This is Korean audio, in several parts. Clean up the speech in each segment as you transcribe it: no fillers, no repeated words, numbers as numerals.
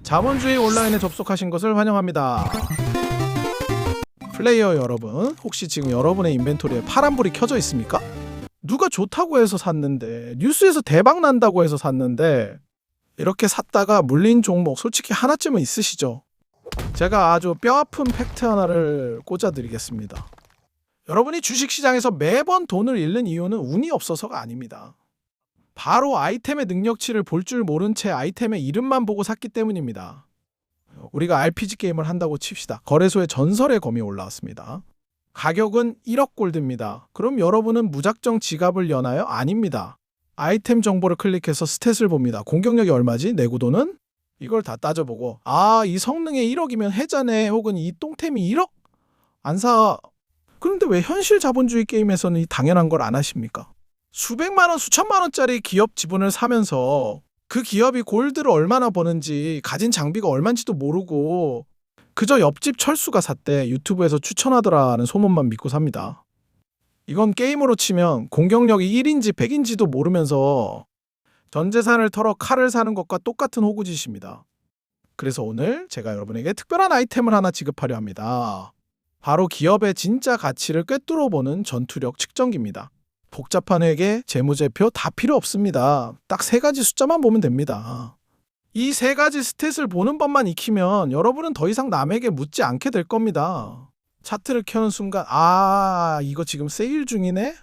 자본주의 온라인에 접속하신 것을 환영합니다. 플레이어 여러분, 혹시 지금 여러분의 인벤토리에 파란불이 켜져 있습니까? 누가 좋다고 해서 샀는데, 뉴스에서 대박 난다고 해서 샀는데 이렇게 샀다가 물린 종목 솔직히 하나쯤은 있으시죠? 제가 아주 뼈아픈 팩트 하나를 꽂아드리겠습니다. 여러분이 주식시장에서 매번 돈을 잃는 이유는 운이 없어서가 아닙니다. 바로 아이템의 능력치를 볼 줄 모른 채 아이템의 이름만 보고 샀기 때문입니다. 우리가 RPG 게임을 한다고 칩시다. 거래소에 전설의 검이 올라왔습니다. 가격은 1억 골드입니다. 그럼 여러분은 무작정 지갑을 여나요? 아닙니다. 아이템 정보를 클릭해서 스탯을 봅니다. 공격력이 얼마지? 내구도는? 이걸 다 따져보고 이 성능에 1억이면 해자네, 혹은 이 똥템이 1억? 안 사. 그런데 왜 현실 자본주의 게임에서는 이 당연한 걸 안 하십니까? 수백만 원, 수천만 원짜리 기업 지분을 사면서 그 기업이 골드를 얼마나 버는지, 가진 장비가 얼마인지도 모르고 그저 옆집 철수가 샀대, 유튜브에서 추천하더라는 소문만 믿고 삽니다. 이건 게임으로 치면 공격력이 1인지 100인지도 모르면서 전 재산을 털어 칼을 사는 것과 똑같은 호구짓입니다. 그래서 오늘 제가 여러분에게 특별한 아이템을 하나 지급하려 합니다. 바로 기업의 진짜 가치를 꿰뚫어보는 전투력 측정기입니다. 복잡한 회계, 재무제표 다 필요 없습니다. 딱 3가지 숫자만 보면 됩니다. 이 3가지 스탯을 보는 법만 익히면 여러분은 더 이상 남에게 묻지 않게 될 겁니다. 차트를 켜는 순간 이거 지금 세일 중이네?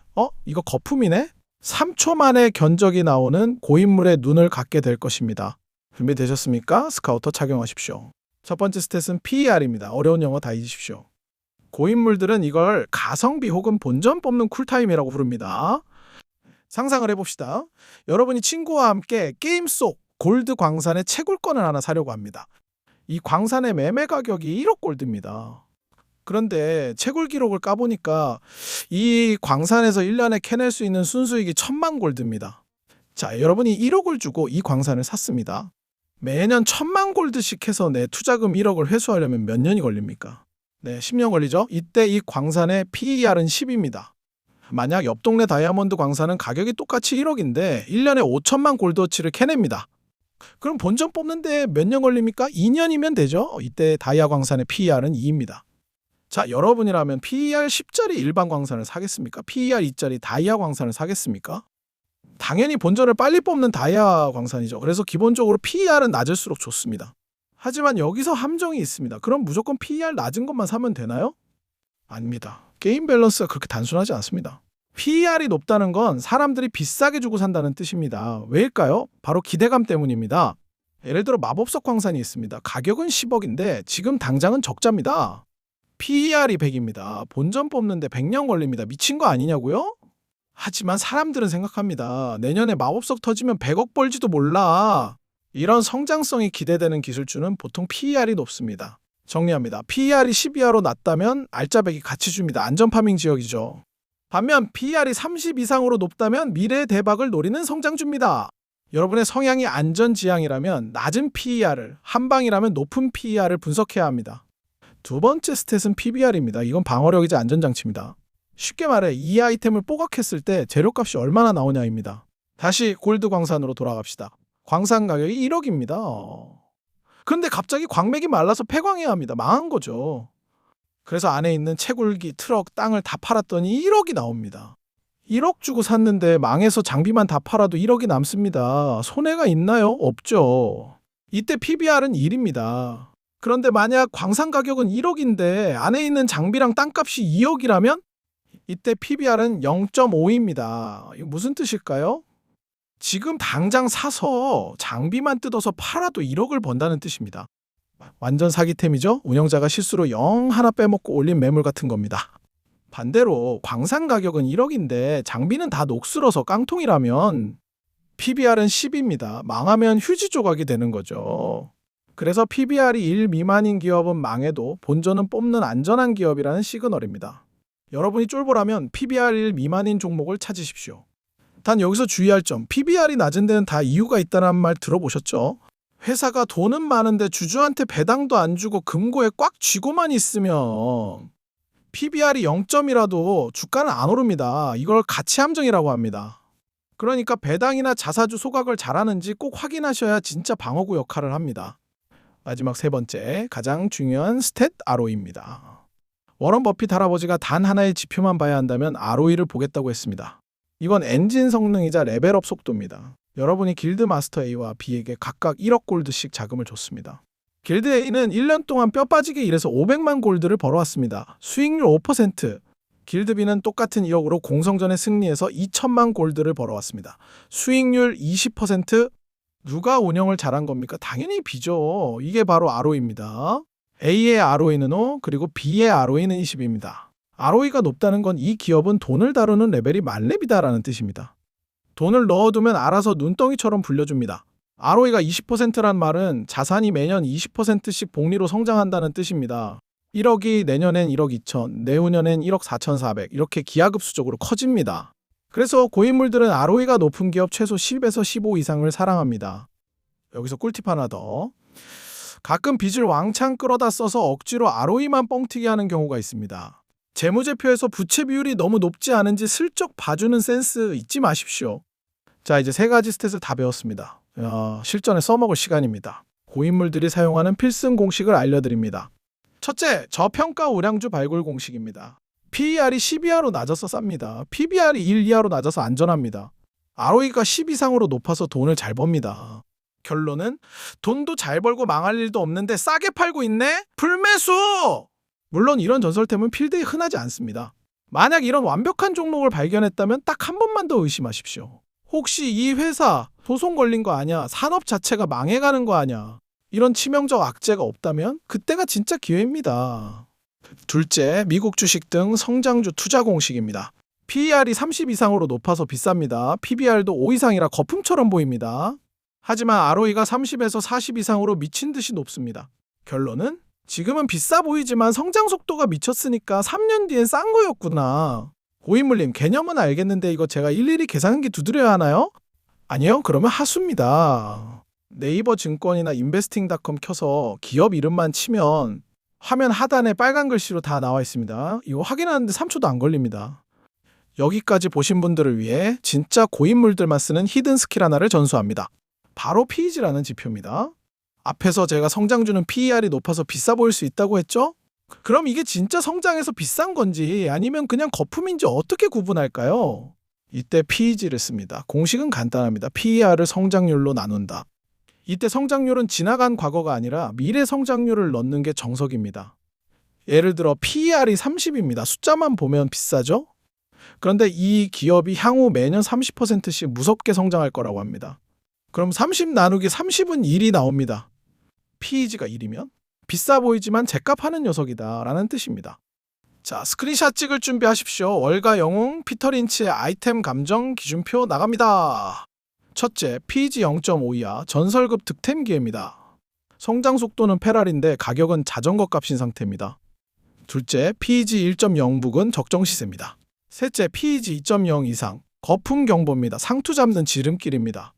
이거 거품이네? 3초 만에 견적이 나오는 고인물의 눈을 갖게 될 것입니다. 준비되셨습니까? 스카우터 착용하십시오. 첫 번째 스탯은 PER입니다. 어려운 영어 다 잊으십시오. 고인물들은 이걸 가성비 혹은 본전 뽑는 쿨타임이라고 부릅니다. 상상을 해봅시다. 여러분이 친구와 함께 게임 속 골드 광산의 채굴권을 하나 사려고 합니다. 이 광산의 매매 가격이 1억 골드입니다. 그런데 채굴 기록을 까보니까 이 광산에서 1년에 캐낼 수 있는 순수익이 1000만 골드입니다. 자, 여러분이 1억을 주고 이 광산을 샀습니다. 매년 1000만 골드씩 해서 내 투자금 1억을 회수하려면 몇 년이 걸립니까? 네, 10년 걸리죠? 이때 이 광산의 PER은 10입니다. 만약 옆 동네 다이아몬드 광산은 가격이 똑같이 1억인데 1년에 5천만 골드워치를 캐냅니다. 그럼 본전 뽑는데 몇 년 걸립니까? 2년이면 되죠? 이때 다이아 광산의 PER은 2입니다. 자, 여러분이라면 PER 10짜리 일반 광산을 사겠습니까? PER 2짜리 다이아 광산을 사겠습니까? 당연히 본전을 빨리 뽑는 다이아 광산이죠. 그래서 기본적으로 PER은 낮을수록 좋습니다. 하지만 여기서 함정이 있습니다. 그럼 무조건 PER 낮은 것만 사면 되나요? 아닙니다. 게임 밸런스가 그렇게 단순하지 않습니다. PER이 높다는 건 사람들이 비싸게 주고 산다는 뜻입니다. 왜일까요? 바로 기대감 때문입니다. 예를 들어 마법석 광산이 있습니다. 가격은 10억인데 지금 당장은 적자입니다. PER이 100입니다. 본전 뽑는데 100년 걸립니다. 미친 거 아니냐고요? 하지만 사람들은 생각합니다. 내년에 마법석 터지면 100억 벌지도 몰라. 이런 성장성이 기대되는 기술주는 보통 PER이 높습니다. 정리합니다. PER이 10 이하로 낮다면 알짜배기 같이 줍니다. 안전파밍 지역이죠. 반면 PER이 30 이상으로 높다면 미래의 대박을 노리는 성장주입니다. 여러분의 성향이 안전지향이라면 낮은 PER을, 한방이라면 높은 PER을 분석해야 합니다. 두 번째 스탯은 PBR입니다. 이건 방어력이자 안전장치입니다. 쉽게 말해 이 아이템을 뽀각했을 때 재료값이 얼마나 나오냐입니다. 다시 골드 광산으로 돌아갑시다. 광산 가격이 1억입니다. 그런데 갑자기 광맥이 말라서 폐광해야 합니다. 망한 거죠. 그래서 안에 있는 채굴기, 트럭, 땅을 다 팔았더니 1억이 나옵니다. 1억 주고 샀는데 망해서 장비만 다 팔아도 1억이 남습니다. 손해가 있나요? 없죠. 이때 PBR은 1입니다. 그런데 만약 광산 가격은 1억인데 안에 있는 장비랑 땅값이 2억이라면 이때 PBR은 0.5입니다. 이거 무슨 뜻일까요? 지금 당장 사서 장비만 뜯어서 팔아도 1억을 번다는 뜻입니다. 완전 사기템이죠? 운영자가 실수로 0 하나 빼먹고 올린 매물 같은 겁니다. 반대로 광산 가격은 1억인데 장비는 다 녹슬어서 깡통이라면 PBR은 10입니다. 망하면 휴지 조각이 되는 거죠. 그래서 PBR이 1 미만인 기업은 망해도 본전은 뽑는 안전한 기업이라는 시그널입니다. 여러분이 쫄보라면 PBR 1 미만인 종목을 찾으십시오. 단 여기서 주의할 점, PBR이 낮은 데는 다 이유가 있다는 말 들어보셨죠? 회사가 돈은 많은데 주주한테 배당도 안 주고 금고에 꽉 쥐고만 있으면 PBR이 0점이라도 주가는 안 오릅니다. 이걸 가치 함정이라고 합니다. 그러니까 배당이나 자사주 소각을 잘하는지 꼭 확인하셔야 진짜 방어구 역할을 합니다. 마지막 세 번째, 가장 중요한 스탯 ROE입니다. 워런 버핏 할아버지가 단 하나의 지표만 봐야 한다면 ROE를 보겠다고 했습니다. 이건 엔진 성능이자 레벨업 속도입니다. 여러분이 길드 마스터 A와 B에게 각각 1억 골드씩 자금을 줬습니다. 길드 A는 1년 동안 뼈 빠지게 일해서 500만 골드를 벌어왔습니다. 수익률 5%. 길드 B는 똑같은 2억으로 공성전에 승리해서 2천만 골드를 벌어왔습니다. 수익률 20%. 누가 운영을 잘한 겁니까? 당연히 B죠. 이게 바로 ROE입니다. A의 ROE는 5, 그리고 B의 ROE는 20입니다. ROE가 높다는 건 이 기업은 돈을 다루는 레벨이 만렙이다라는 뜻입니다. 돈을 넣어두면 알아서 눈덩이처럼 불려줍니다. ROE가 20%란 말은 자산이 매년 20%씩 복리로 성장한다는 뜻입니다. 1억이 내년엔 1억 2천, 내후년엔 1억 4,400 이렇게 기하급수적으로 커집니다. 그래서 고인물들은 ROE가 높은 기업 최소 10에서 15 이상을 사랑합니다. 여기서 꿀팁 하나 더. 가끔 빚을 왕창 끌어다 써서 억지로 ROE만 뻥튀기 하는 경우가 있습니다. 재무제표에서 부채 비율이 너무 높지 않은지 슬쩍 봐주는 센스 잊지 마십시오. 자, 이제 세 가지 스탯을 다 배웠습니다. 실전에 써먹을 시간입니다. 고인물들이 사용하는 필승 공식을 알려드립니다. 첫째, 저평가 우량주 발굴 공식입니다. PER이 10 이하로 낮아서 쌉니다. PBR이 1 이하로 낮아서 안전합니다. ROE가 10 이상으로 높아서 돈을 잘 법니다. 결론은 돈도 잘 벌고 망할 일도 없는데 싸게 팔고 있네? 불매수! 물론 이런 전설템은 필드에 흔하지 않습니다. 만약 이런 완벽한 종목을 발견했다면 딱 한 번만 더 의심하십시오. 혹시 이 회사 소송 걸린 거 아냐? 산업 자체가 망해가는 거 아냐? 이런 치명적 악재가 없다면 그때가 진짜 기회입니다. 둘째, 미국 주식 등 성장주 투자 공식입니다. PER이 30 이상으로 높아서 비쌉니다. PBR도 5 이상이라 거품처럼 보입니다. 하지만 ROE가 30에서 40 이상으로 미친 듯이 높습니다. 결론은 지금은 비싸 보이지만 성장 속도가 미쳤으니까 3년 뒤엔 싼 거였구나. 고인물님, 개념은 알겠는데 이거 제가 일일이 계산기 두드려야 하나요? 아니요, 그러면 하수입니다. 네이버 증권이나 인베스팅닷컴 켜서 기업 이름만 치면 화면 하단에 빨간 글씨로 다 나와 있습니다. 이거 확인하는데 3초도 안 걸립니다. 여기까지 보신 분들을 위해 진짜 고인물들만 쓰는 히든 스킬 하나를 전수합니다. 바로 PEG라는 지표입니다. 앞에서 제가 성장주는 PER이 높아서 비싸 보일 수 있다고 했죠? 그럼 이게 진짜 성장해서 비싼 건지 아니면 그냥 거품인지 어떻게 구분할까요? 이때 PEG를 씁니다. 공식은 간단합니다. PER을 성장률로 나눈다. 이때 성장률은 지나간 과거가 아니라 미래 성장률을 넣는 게 정석입니다. 예를 들어 PER이 30입니다. 숫자만 보면 비싸죠? 그런데 이 기업이 향후 매년 30%씩 무섭게 성장할 거라고 합니다. 그럼 30 나누기 30은 1이 나옵니다. PEG가 1이면 비싸 보이지만 제값하는 녀석이다 라는 뜻입니다. 자, 스크린샷 찍을 준비하십시오. 월가 영웅 피터 린치의 아이템 감정 기준표 나갑니다. 첫째, PEG 0.5 이하 전설급 득템 기회입니다. 성장 속도는 페라리인데 가격은 자전거 값인 상태입니다. 둘째, PEG 1.0 북은 적정 시세입니다. 셋째, PEG 2.0 이상 거품 경보입니다. 상투 잡는 지름길입니다.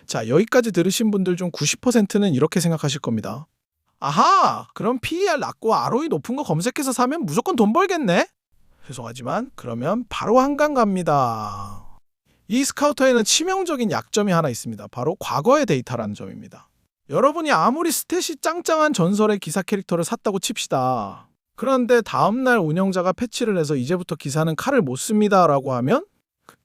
자, 여기까지 들으신 분들 중 90%는 이렇게 생각하실 겁니다. 아하, 그럼 PER 낮고 ROE 높은 거 검색해서 사면 무조건 돈 벌겠네? 죄송하지만 그러면 바로 한강 갑니다. 이 스카우터에는 치명적인 약점이 하나 있습니다. 바로 과거의 데이터라는 점입니다. 여러분이 아무리 스탯이 짱짱한 전설의 기사 캐릭터를 샀다고 칩시다. 그런데 다음날 운영자가 패치를 해서 이제부터 기사는 칼을 못 씁니다 라고 하면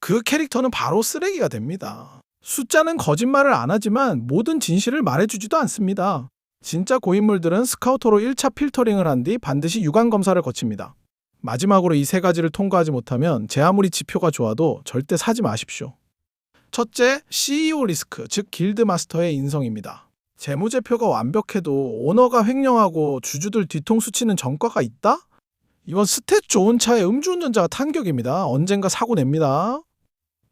그 캐릭터는 바로 쓰레기가 됩니다. 숫자는 거짓말을 안 하지만 모든 진실을 말해주지도 않습니다. 진짜 고인물들은 스카우터로 1차 필터링을 한 뒤 반드시 유관 검사를 거칩니다. 마지막으로 이 세 가지를 통과하지 못하면 제 아무리 지표가 좋아도 절대 사지 마십시오. 첫째, CEO 리스크, 즉 길드 마스터의 인성입니다. 재무제표가 완벽해도 오너가 횡령하고 주주들 뒤통수 치는 전과가 있다? 이건 스탯 좋은 차에 음주운전자가 탄격입니다. 언젠가 사고 냅니다.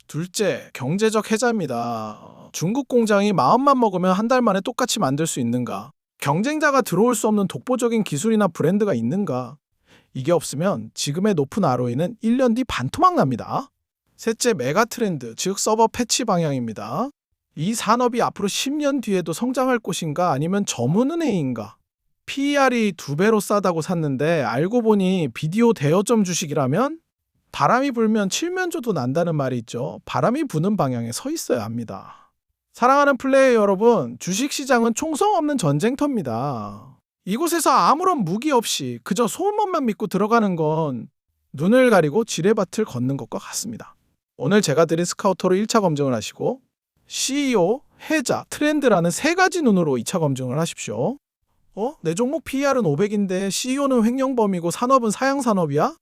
둘째, 경제적 해자입니다. 중국 공장이 마음만 먹으면 한 달 만에 똑같이 만들 수 있는가? 경쟁자가 들어올 수 없는 독보적인 기술이나 브랜드가 있는가? 이게 없으면 지금의 높은 ROE는 1년 뒤 반토막 납니다. 셋째, 메가 트렌드, 즉 서버 패치 방향입니다. 이 산업이 앞으로 10년 뒤에도 성장할 곳인가 아니면 저문은행인가? PER이 2배로 싸다고 샀는데 알고 보니 비디오 대여점 주식이라면 바람이 불면 칠면조도 난다는 말이 있죠. 바람이 부는 방향에 서 있어야 합니다. 사랑하는 플레이어 여러분, 주식시장은 총성 없는 전쟁터입니다. 이곳에서 아무런 무기 없이 그저 소문만 믿고 들어가는 건 눈을 가리고 지뢰밭을 걷는 것과 같습니다. 오늘 제가 드린 스카우터로 1차 검증을 하시고 CEO, 해자, 트렌드라는 세 가지 눈으로 2차 검증을 하십시오. 내 종목 PER은 500인데 CEO는 횡령범이고 산업은 사양산업이야?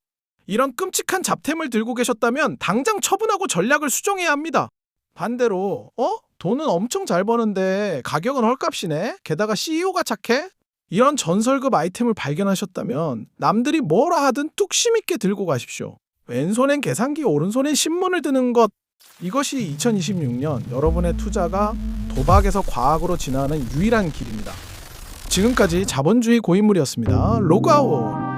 이런 끔찍한 잡템을 들고 계셨다면 당장 처분하고 전략을 수정해야 합니다. 반대로 돈은 엄청 잘 버는데 가격은 헐값이네? 게다가 CEO가 착해? 이런 전설급 아이템을 발견하셨다면 남들이 뭐라 하든 뚝심 있게 들고 가십시오. 왼손엔 계산기, 오른손엔 신문을 드는 것. 이것이 2026년 여러분의 투자가 도박에서 과학으로 진화하는 유일한 길입니다. 지금까지 자본주의 고인물이었습니다. 로그아웃!